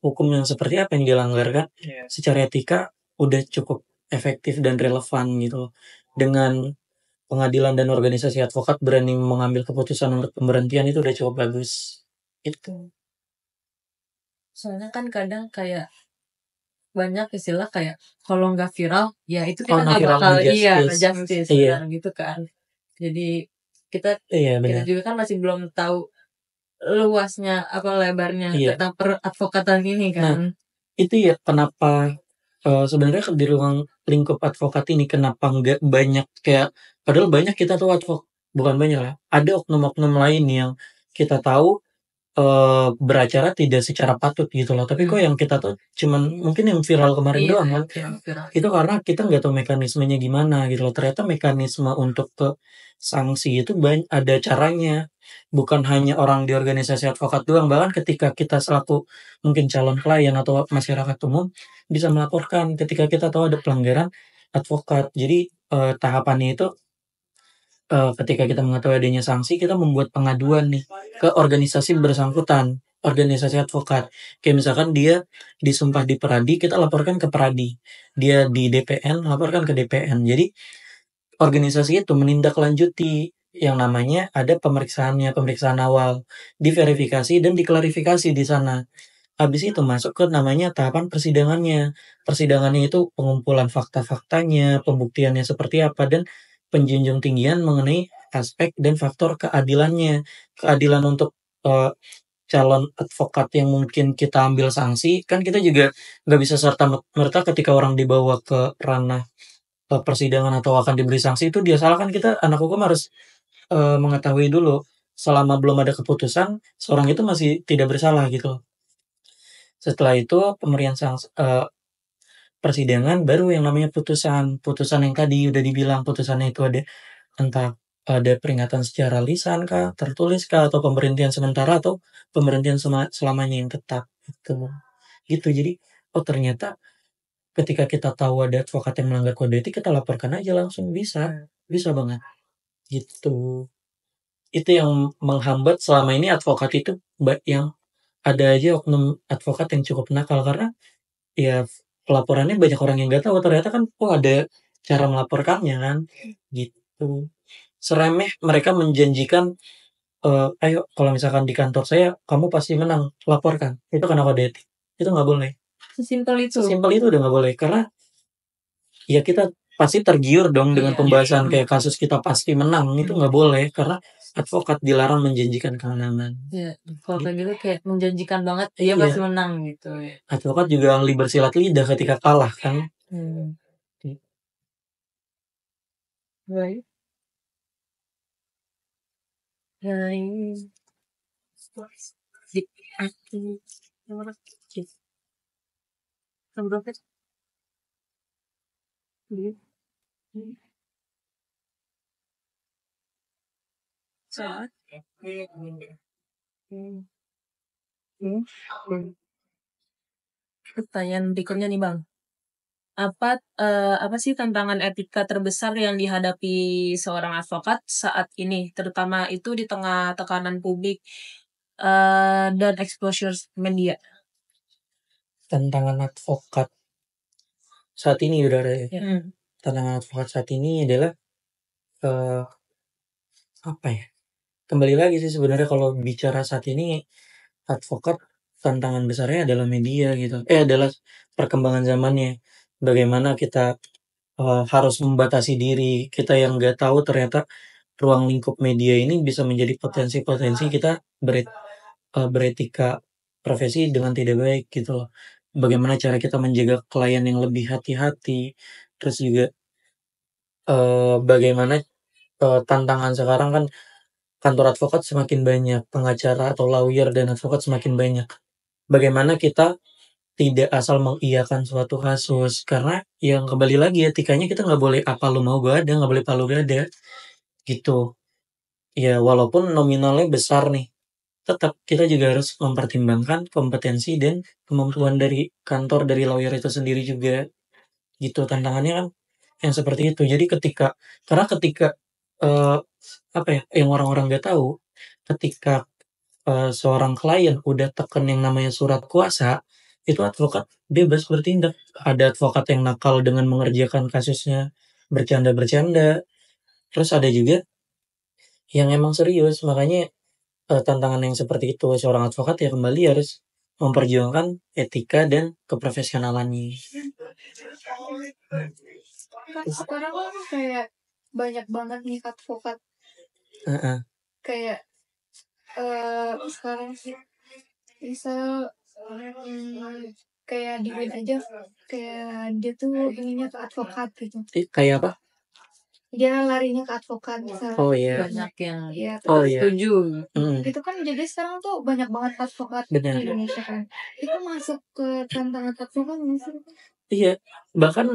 hukum yang seperti apa yang dilanggar kan. Secara etika udah cukup efektif dan relevan gitu. Dengan pengadilan dan organisasi advokat berani mengambil keputusan untuk pemberhentian itu udah cukup bagus. Itu. Soalnya kan kadang kayak banyak istilah kayak kalau nggak viral ya itu kita nggak bakal justice gitu kan. Jadi kita juga kan masih belum tahu luasnya lebarnya tentang peradvokatan ini kan. Nah, itu ya kenapa sebenarnya di ruang lingkup advokat ini kenapa nggak banyak kayak, padahal banyak kita tahu bukan banyak lah, ada oknum-oknum lain yang kita tahu beracara tidak secara patut gitu loh, tapi kok yang kita tuh cuman mungkin yang viral kemarin doang kan. Itu karena kita nggak tahu mekanismenya gimana gitu loh. Ternyata mekanisme untuk ke sanksi itu ada caranya, bukan hanya orang di organisasi advokat doang, bahkan ketika kita selaku mungkin calon klien atau masyarakat umum bisa melaporkan ketika kita tahu ada pelanggaran advokat. Jadi tahapannya itu ketika kita mengetahui adanya sanksi, kita membuat pengaduan nih ke organisasi bersangkutan, organisasi advokat. Kayak misalkan dia disumpah di Peradi, kita laporkan ke Peradi. Dia di DPN, laporkan ke DPN. Jadi organisasi itu menindaklanjuti yang namanya ada pemeriksaan awal, diverifikasi dan diklarifikasi di sana. Habis itu masuk ke namanya tahapan persidangannya. Persidangannya itu pengumpulan fakta-faktanya, pembuktiannya seperti apa, dan penjunjung tinggian mengenai aspek dan faktor keadilannya. Keadilan untuk calon advokat yang mungkin kita ambil sanksi, kan kita juga nggak bisa serta-merta ketika orang dibawa ke ranah persidangan atau akan diberi sanksi itu dia salah, kan kita anak hukum harus mengetahui dulu selama belum ada keputusan seorang itu masih tidak bersalah gitu. Setelah itu pemberian sanksi persidangan baru yang namanya putusan yang tadi udah dibilang, putusannya itu ada entah ada peringatan secara lisan kah, tertulis kah, atau pemberhentian sementara atau pemberhentian selamanya yang tetap gitu. Jadi ternyata ketika kita tahu ada advokat yang melanggar kode etik, kita laporkan aja langsung, bisa banget gitu. Itu yang menghambat selama ini advokat itu yang ada aja oknum advokat yang cukup nakal, karena ya pelaporannya banyak orang yang nggak tahu ternyata kan ada cara melaporkannya kan gitu. Seremeh mereka menjanjikan ayo kalau misalkan di kantor saya kamu pasti menang, laporkan. Itu karena kode etik. Itu nggak boleh. Sesimpel itu. Sesimpel itu udah nggak boleh karena ya kita pasti tergiur dong dengan pembahasan kayak kasus kita pasti menang. Itu nggak boleh karena advokat dilarang menjanjikan kemenangan. Iya, kalau kayak gitu kayak menjanjikan banget dia pasti menang gitu. Advokat juga ahli bersilat lidah ketika kalah kan. Baik. Pertanyaan berikutnya nih Bang. Apa sih tantangan etika terbesar yang dihadapi seorang advokat saat ini, terutama itu di tengah tekanan publik dan exposure media? Tantangan advokat saat ini udah ada ya. Tantangan advokat saat ini adalah apa ya? Kembali lagi sih sebenarnya kalau bicara saat ini advokat tantangan besarnya adalah media gitu. Adalah perkembangan zamannya. Bagaimana kita harus membatasi diri. Kita yang nggak tahu ternyata ruang lingkup media ini bisa menjadi potensi-potensi kita beretika profesi dengan tidak baik gitu loh. Bagaimana cara kita menjaga klien yang lebih hati-hati. Terus juga bagaimana tantangan sekarang kan kantor advokat semakin banyak, pengacara atau lawyer dan advokat semakin banyak. Bagaimana kita tidak asal mengiyakan suatu kasus karena yang kembali lagi etikanya kita nggak boleh apa lu mau gak ada, nggak boleh palu gak ada gitu. Ya walaupun nominalnya besar nih, tetap kita juga harus mempertimbangkan kompetensi dan kemampuan dari kantor dari lawyer itu sendiri juga gitu. Tantangannya kan yang seperti itu. Jadi ketika yang orang-orang nggak tahu ketika seorang klien udah teken yang namanya surat kuasa, itu advokat bebas bertindak. Ada advokat yang nakal dengan mengerjakan kasusnya bercanda-bercanda. Terus ada juga yang emang serius. Makanya tantangan yang seperti itu seorang advokat ya kembali harus memperjuangkan etika dan keprofesionalannya. Sekarang kan kayak banyak banget nih advokat. Kayak sekarang sih bisa kayak di Win aja kayak dia tuh ininya ke advokat gitu. Kayak apa? Dia larinya ke advokat misalnya. Oh iya. Banyak yang setuju. Itu kan jadi sekarang tuh banyak banget advokat di Indonesia kan. Itu masuk ke tantangan advokat nggak sih? Iya. Bahkan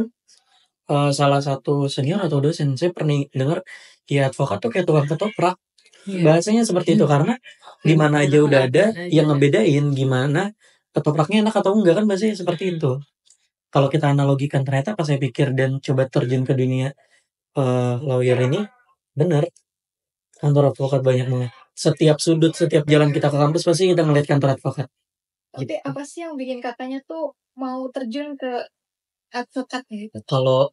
salah satu senior atau dosen saya pernah dengar ya advokat tuh kayak tukang ketoprak. Bahasanya seperti itu karena di mana aja udah ada yang ngebedain gimana ketopraknya enak atau enggak kan bahasanya seperti itu. Kalau kita analogikan ternyata pas saya pikir dan coba terjun ke dunia lawyer ini bener kantor advokat banyak banget. Setiap sudut, setiap jalan kita ke kampus pasti kita ngeliat kantor advokat. Tapi apa sih yang bikin katanya tuh mau terjun ke advokat gitu? Kalau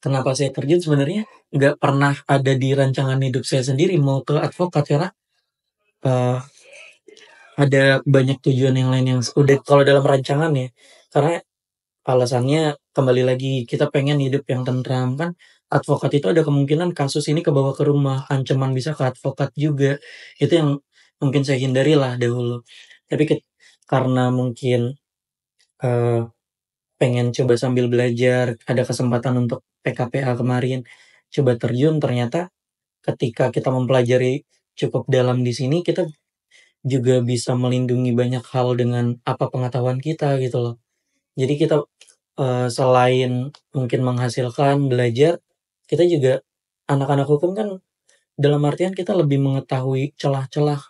kenapa saya terjun sebenarnya nggak pernah ada di rancangan hidup saya sendiri mau ke advokat karena ada banyak tujuan yang lain yang udah kalau dalam rancangan ya. Karena alasannya kembali lagi kita pengen hidup yang tentram kan. Advokat itu ada kemungkinan kasus ini kebawa ke rumah, ancaman bisa ke advokat juga. Itu yang mungkin saya hindari lah dahulu. Tapi karena mungkin pengen coba sambil belajar, ada kesempatan untuk PKPA kemarin, coba terjun ternyata ketika kita mempelajari cukup dalam di sini kita juga bisa melindungi banyak hal dengan apa pengetahuan kita gitu loh. Jadi kita selain mungkin menghasilkan belajar, kita juga anak-anak hukum kan dalam artian kita lebih mengetahui celah-celah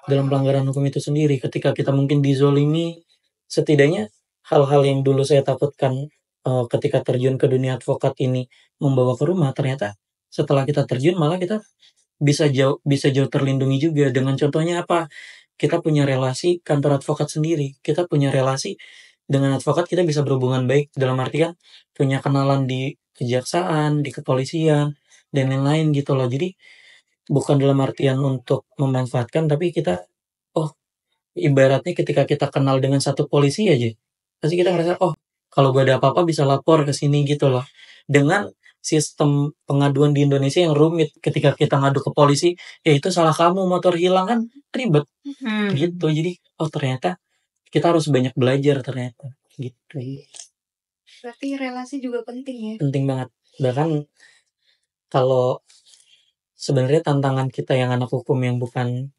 dalam pelanggaran hukum itu sendiri. Ketika kita mungkin dizolimi, setidaknya hal-hal yang dulu saya takutkan ketika terjun ke dunia advokat ini membawa ke rumah, ternyata setelah kita terjun malah kita bisa jauh terlindungi juga. Dengan contohnya apa? Kita punya relasi kantor advokat sendiri, kita punya relasi dengan advokat kita bisa berhubungan baik dalam arti kan punya kenalan di kejaksaan, di kepolisian dan lain-lain gitu loh. Jadi bukan dalam artian untuk memanfaatkan, tapi kita oh ibaratnya ketika kita kenal dengan satu polisi aja, pasti kita ngerasa oh kalau gue ada apa-apa bisa lapor ke sini gitu loh. Dengan sistem pengaduan di Indonesia yang rumit, ketika kita ngadu ke polisi, ya itu salah kamu motor hilang kan ribet gitu. Jadi oh ternyata kita harus banyak belajar ternyata gitu. Berarti relasi juga penting ya. Penting banget. Bahkan kalau sebenarnya tantangan kita yang anak hukum yang bukan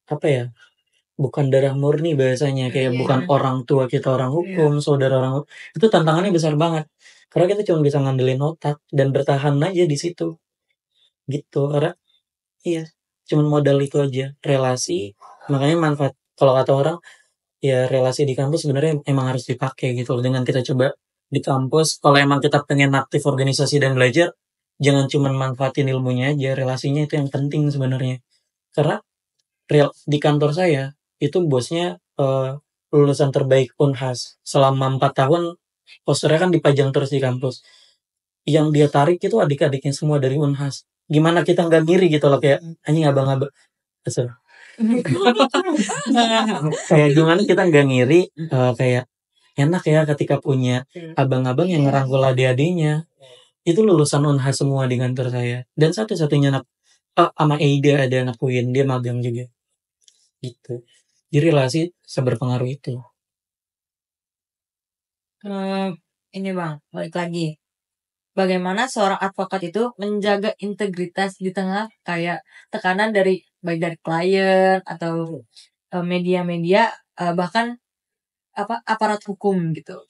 apa ya, bukan darah murni bahasanya, kayak bukan orang tua kita orang hukum, saudara orang hukum, itu tantangannya besar banget. Karena kita cuma bisa ngandelin otak dan bertahan aja di situ. Gitu. Karena iya, cuman modal itu aja, relasi. Makanya manfaat kalau kata orang ya relasi di kampus sebenarnya emang harus dipakai gitu loh. Dengan kita coba di kampus, kalau emang kita pengen aktif organisasi dan belajar, jangan cuma manfaatin ilmunya aja, relasinya itu yang penting sebenarnya. Karena di kantor saya itu bosnya lulusan terbaik Unhas selama 4 tahun, posternya kan dipajang terus di kampus. Yang dia tarik itu adik-adiknya semua dari Unhas. Gimana kita nggak ngiri gitu loh, kayak anjing abang-abang. Kayak gimana kita nggak ngiri, kayak enak ya ketika punya abang-abang yang ngerangkul adik-adiknya. Itu lulusan Unhas semua di kantor saya. Dan satu-satunya anak sama Eida ada anak UIN, dia magang juga. Gitu. Jadi relasi seberpengaruh itu. Ini Bang, balik lagi. Bagaimana seorang advokat itu menjaga integritas di tengah kayak tekanan dari baik dari klien atau media-media bahkan aparat hukum gitu.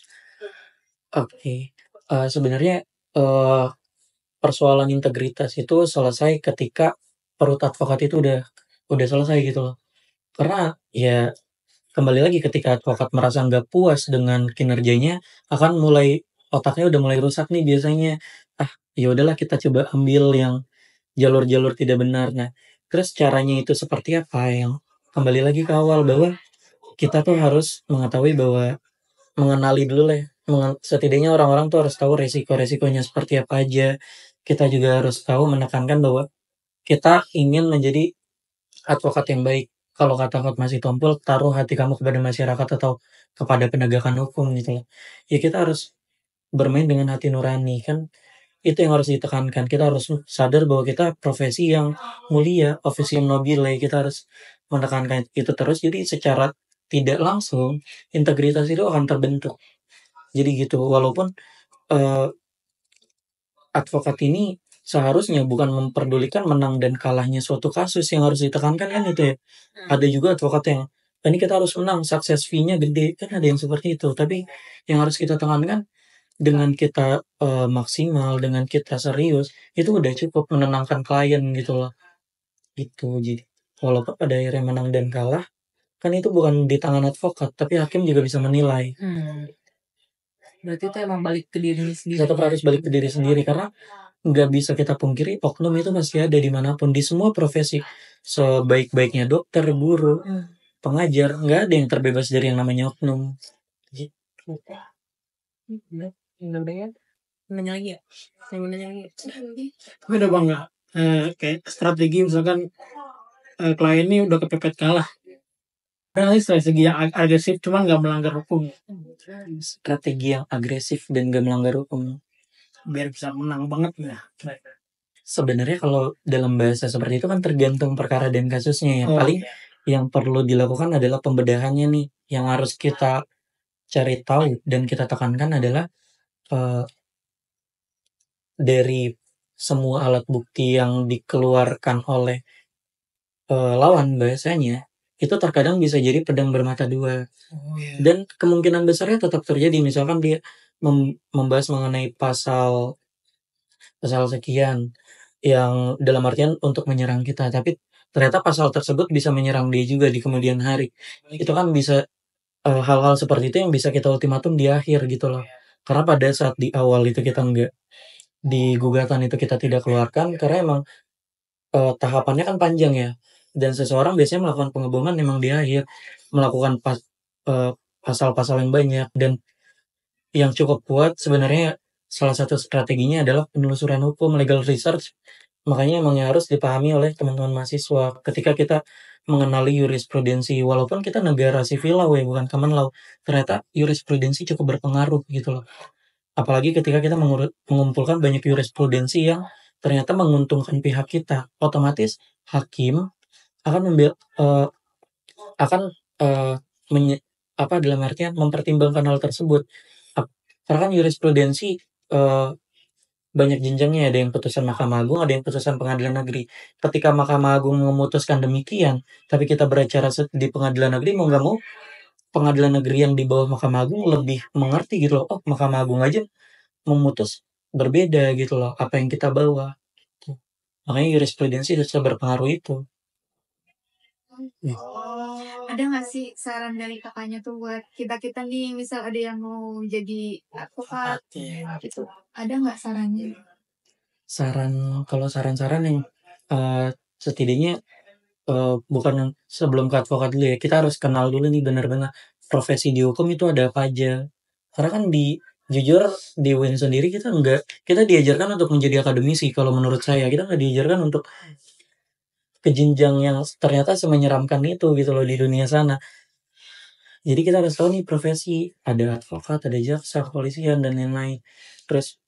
Oke. Sebenarnya persoalan integritas itu selesai ketika perut advokat itu udah selesai gitu loh. Karena ya kembali lagi ketika advokat merasa nggak puas dengan kinerjanya, akan mulai otaknya udah mulai rusak nih biasanya. Ya udahlah kita coba ambil yang jalur-jalur tidak benar. Nah, terus caranya itu seperti apa? Yang kembali lagi ke awal bahwa kita tuh harus mengetahui bahwa mengenali dulu lah ya. Setidaknya orang-orang tuh harus tahu resiko-resikonya seperti apa aja. Kita juga harus tahu menekankan bahwa kita ingin menjadi advokat yang baik. Kalau kata Coach Masih Tompul, taruh hati kamu kepada masyarakat atau kepada penegakan hukum gitu loh. Ya kita harus bermain dengan hati nurani kan, itu yang harus ditekankan. Kita harus sadar bahwa kita profesi yang mulia, profesi yang nobile. Kita harus menekankan itu terus. Jadi secara tidak langsung integritas itu akan terbentuk. Jadi gitu. Walaupun advokat ini seharusnya bukan memperdulikan menang dan kalahnya suatu kasus, yang harus ditekankan kan itu ya. Ada juga advokat yang ini kita harus menang, sukses fee-nya gede, kan ada yang seperti itu. Tapi yang harus kita tekankan dengan kita maksimal, dengan kita serius, itu udah cukup menenangkan klien gitu loh. Itu jadi walaupun pada akhirnya menang dan kalah, kan itu bukan di tangan advokat, tapi hakim juga bisa menilai. Berarti itu emang balik ke diri sendiri. Tetap harus balik ke diri sendiri, karena nggak bisa kita pungkiri oknum itu masih ada dimanapun, di semua profesi. Sebaik-baiknya dokter, guru, pengajar, nggak ada yang terbebas dari yang namanya oknum. Gitu. Nanya lagi ya? Nanya lagi. Tapi ada bang nggak kayak strategi misalkan klien ini udah kepepet kalah. Ada strategi yang agresif cuman nggak melanggar hukum. Strategi yang agresif dan nggak melanggar hukum. Biar bisa menang banget ya. Sebenarnya kalau dalam bahasa seperti itu kan tergantung perkara dan kasusnya ya. Paling yang perlu dilakukan adalah pembedahannya nih. Yang harus kita cari tahu dan kita tekankan adalah dari semua alat bukti yang dikeluarkan oleh lawan bahasanya, itu terkadang bisa jadi pedang bermata dua. Dan kemungkinan besarnya tetap terjadi. Misalkan dia membahas mengenai pasal sekian yang dalam artian untuk menyerang kita, tapi ternyata pasal tersebut bisa menyerang dia juga di kemudian hari. Itu kan bisa hal-hal seperti itu yang bisa kita ultimatum di akhir gitu loh. Karena pada saat di awal itu kita enggak, di gugatan itu kita tidak keluarkan, karena emang tahapannya kan panjang ya. Dan seseorang biasanya melakukan pengebohongan memang di akhir, melakukan pasal-pasal yang banyak, dan yang cukup kuat sebenarnya salah satu strateginya adalah penelusuran hukum, legal research. Makanya emang harus dipahami oleh teman-teman mahasiswa ketika kita mengenali jurisprudensi. Walaupun kita negara civil law ya, bukan common law, ternyata jurisprudensi cukup berpengaruh gitu loh. Apalagi ketika kita mengumpulkan banyak jurisprudensi yang ternyata menguntungkan pihak kita, otomatis hakim akan dalam artian mempertimbangkan hal tersebut. Karena kan jurisprudensi banyak jenjangnya, ada yang putusan Mahkamah Agung, ada yang putusan Pengadilan Negeri. Ketika Mahkamah Agung memutuskan demikian, tapi kita beracara di Pengadilan Negeri, mau nggak mau Pengadilan Negeri yang di bawah Mahkamah Agung lebih mengerti gitu loh. Oh, Mahkamah Agung aja memutus berbeda gitu loh apa yang kita bawa. Makanya jurisprudensi bisa berpengaruh itu. Ada nggak sih saran dari kakaknya tuh buat kita nih, misal ada yang mau jadi advokat gitu, ada nggak sarannya? Kalau saran-saran yang setidaknya bukan sebelum ke advokat dulu ya, kita harus kenal dulu nih benar-benar profesi di hukum itu ada apa aja. Karena kan jujur di UIN sendiri kita diajarkan untuk menjadi akademisi. Kalau menurut saya kita nggak diajarkan untuk ke jenjang yang ternyata semenyeramkan itu gitu loh di dunia sana. Jadi kita harus tahu nih profesi, ada advokat, ada jaksa, kepolisian, dan lain-lain. Terus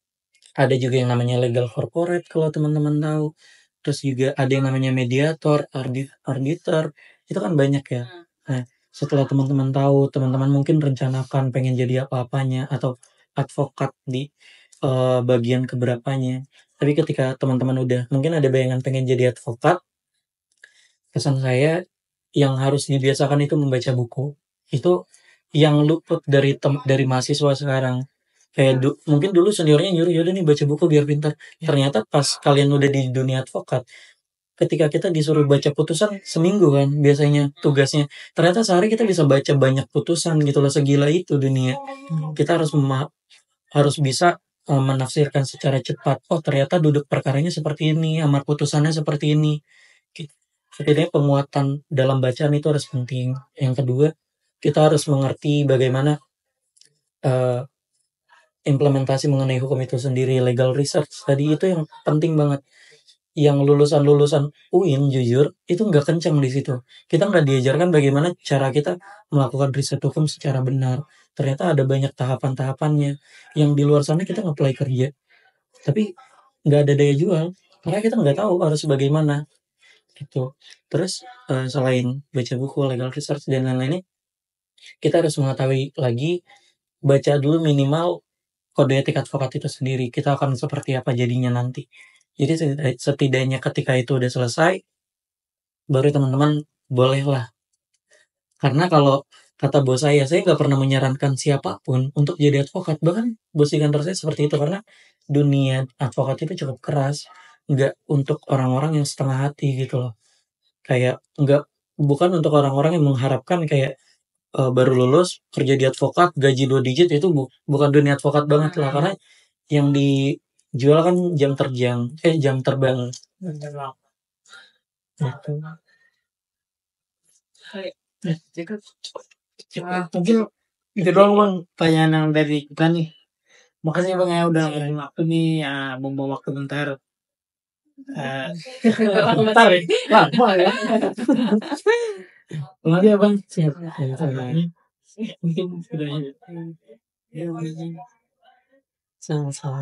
ada juga yang namanya legal corporate kalau teman-teman tahu. Terus juga ada yang namanya mediator, auditor. Itu kan banyak ya. Nah, setelah teman-teman tahu, teman-teman mungkin rencanakan pengen jadi apa-apanya atau advokat di bagian keberapanya. Tapi ketika teman-teman udah mungkin ada bayangan pengen jadi advokat, pesan saya yang harus dibiasakan itu membaca buku. Itu yang luput dari mahasiswa sekarang. Kayak mungkin dulu seniornya nyuruh yaudah nih baca buku biar pintar. Ternyata pas kalian udah di dunia advokat, ketika kita disuruh baca putusan seminggu kan biasanya tugasnya, ternyata sehari kita bisa baca banyak putusan gitu loh, segila itu dunia. Kita harus bisa menafsirkan secara cepat. Oh ternyata duduk perkaranya seperti ini, amar putusannya seperti ini. Setidaknya penguatan dalam bacaan itu harus penting. Yang kedua, kita harus mengerti bagaimana implementasi mengenai hukum itu sendiri, legal research. Tadi itu yang penting banget. Yang lulusan UIN jujur itu nggak kencang di situ. Kita nggak diajarkan bagaimana cara kita melakukan riset hukum secara benar. Ternyata ada banyak tahapan-tahapannya yang di luar sana kita nge-apply kerja, tapi nggak ada daya jual karena kita nggak tahu harus bagaimana gitu. Terus selain baca buku, legal research dan lain-lainnya, kita harus mengetahui lagi, baca dulu minimal kode etik advokat itu sendiri. Kita akan seperti apa jadinya nanti. Jadi setidaknya ketika itu udah selesai, baru teman-teman bolehlah. Karena kalau kata bos saya nggak pernah menyarankan siapapun untuk jadi advokat. Bahkan bos di kantor saya seperti itu, karena dunia advokat itu cukup keras. Nggak untuk orang-orang yang setengah hati gitu loh. Kayak bukan untuk orang-orang yang mengharapkan kayak baru lulus kerja di advokat gaji 2 digit, itu bukan dunia advokat banget lah. Karena yang dijual kan jam terbang gitu. Mungkin itu doang bang pertanyaan yang dari kita nih. Makasih bang ya udah ngomong waktu nih, membawa waktu bentar. Bentar ya, lama ya. Makasih ya bang. Siap. Mungkin sudah. Sama-sama.